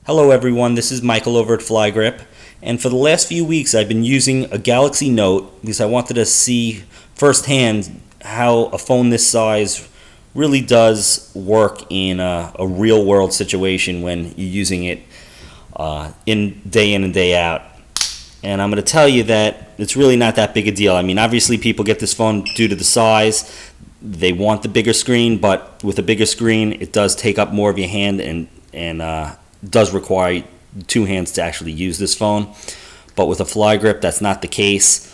Hello everyone, this is Michael over at Flygrip, and for the last few weeks I've been using a Galaxy Note because I wanted to see firsthand how a phone this size really does work in a real world situation when you're using it in and day out. And I'm going to tell you that it's really not that big a deal. I mean, obviously people get this phone due to the size. They want the bigger screen, but with a bigger screen it does take up more of your hand and does require two hands to actually use this phone. But with a Flygrip, that's not the case.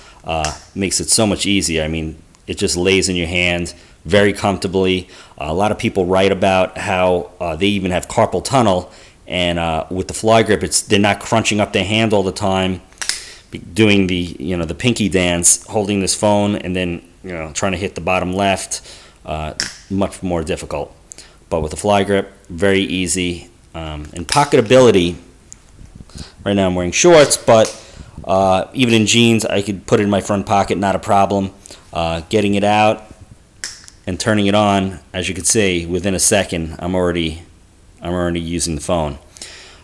Makes it so much easier. I mean, it just lays in your hand very comfortably. A lot of people write about how they even have carpal tunnel, and with the Flygrip, they're not crunching up their hand all the time, doing the pinky dance, holding this phone, and then trying to hit the bottom left. Much more difficult. But with the Flygrip, very easy. And pocketability, right now I'm wearing shorts, but even in jeans I could put it in my front pocket, not a problem. Getting it out and turning it on, as you can see, within a second I'm already using the phone.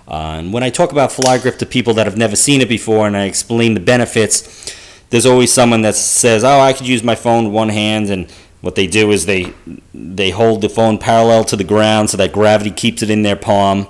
And when I talk about Flygrip to people that have never seen it before and I explain the benefits, there's always someone that says, oh, I could use my phone with one hand, and what they do is they hold the phone parallel to the ground so that gravity keeps it in their palm,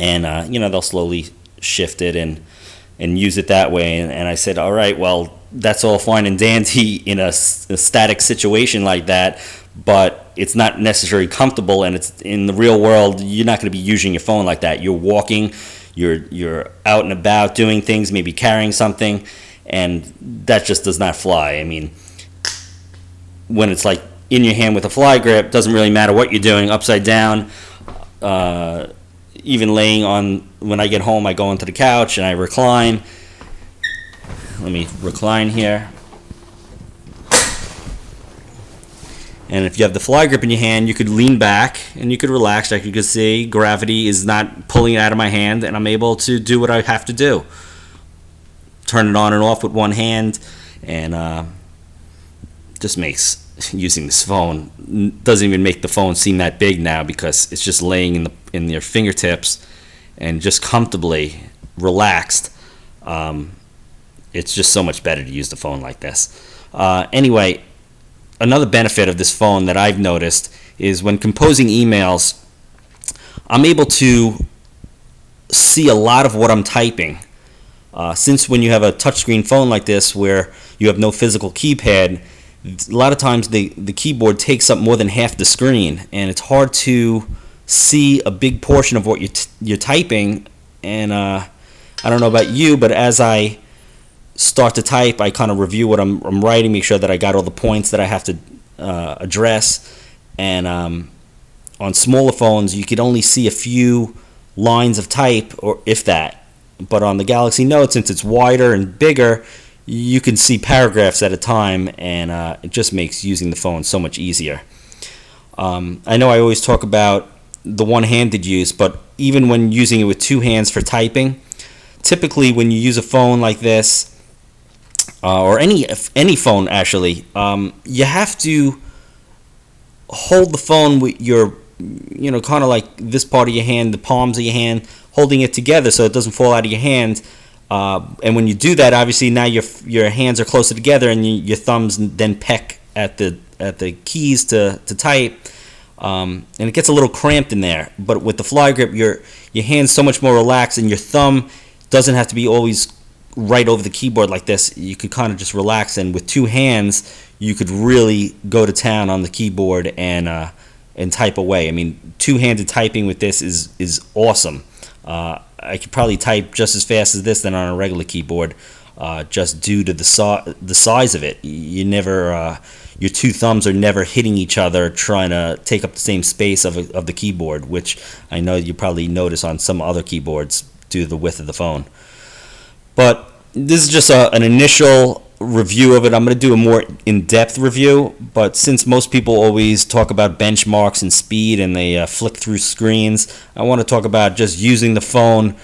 and they'll slowly shift it and use it that way. And I said, all right, well, that's all fine and dandy in a static situation like that, but it's not necessarily comfortable, and it's in the real world you're not going to be using your phone like that. You're walking, you're out and about doing things, maybe carrying something, and that just does not fly. I mean, when it's like in your hand with a Flygrip, doesn't really matter what you're doing, upside down, even laying on. When I get home, I go into the couch and I recline. Let me recline here. And if you have the Flygrip in your hand, you could lean back and you could relax. Like you can see, gravity is not pulling it out of my hand, and I'm able to do what I have to do. Turn it on and off with one hand, and just makes using this phone, doesn't even make the phone seem that big now, because it's just laying in your fingertips and just comfortably relaxed. It's just so much better to use the phone like this. Anyway, another benefit of this phone that I've noticed is when composing emails, I'm able to see a lot of what I'm typing. Since when you have a touchscreen phone like this where you have no physical keypad, a lot of times the keyboard takes up more than half the screen, and it's hard to see a big portion of what you're typing. And I don't know about you, but as I start to type, I kind of review what I'm writing, make sure that I got all the points that I have to address. And on smaller phones, you could only see a few lines of type, or if that. But on the Galaxy Note, since it's wider and bigger, you can see paragraphs at a time, and it just makes using the phone so much easier. I know I always talk about the one-handed use, but even when using it with two hands for typing, typically when you use a phone like this, or any phone actually, you have to hold the phone with your, kind of like this part of your hand, the palms of your hand, holding it together so it doesn't fall out of your hand. And when you do that, obviously now your hands are closer together, and your thumbs then peck at the keys to type, and it gets a little cramped in there. But with the Flygrip, your hand's so much more relaxed, and your thumb doesn't have to be always right over the keyboard like this. You could kind of just relax, and with two hands, you could really go to town on the keyboard and type away. I mean, two-handed typing with this is awesome. I could probably type just as fast as this than on a regular keyboard, just due to the size of it. Your two thumbs are never hitting each other trying to take up the same space of the keyboard, which I know you probably notice on some other keyboards due to the width of the phone. But this is just an initial review of it. I'm going to do a more in-depth review, but since most people always talk about benchmarks and speed and they flick through screens, I want to talk about just using the phone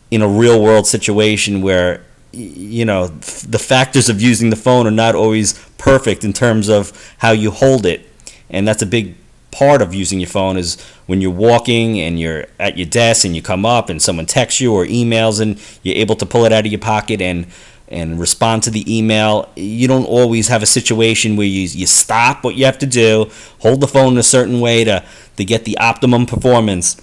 in a real-world situation where the factors of using the phone are not always perfect in terms of how you hold it, and that's a big part of using your phone is when you're walking and you're at your desk and you come up and someone texts you or emails and you're able to pull it out of your pocket and respond to the email. You don't always have a situation where you stop what you have to do, hold the phone in a certain way to get the optimum performance.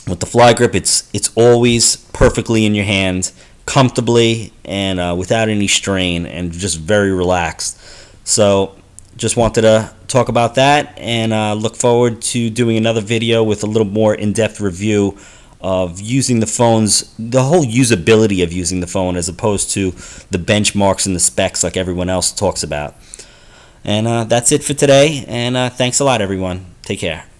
With the Flygrip, it's always perfectly in your hand, comfortably and without any strain, and just very relaxed. So just wanted to talk about that, and look forward to doing another video with a little more in-depth review of using the phones, the whole usability of using the phone, as opposed to the benchmarks and the specs like everyone else talks about. And that's it for today, and thanks a lot, everyone. Take care.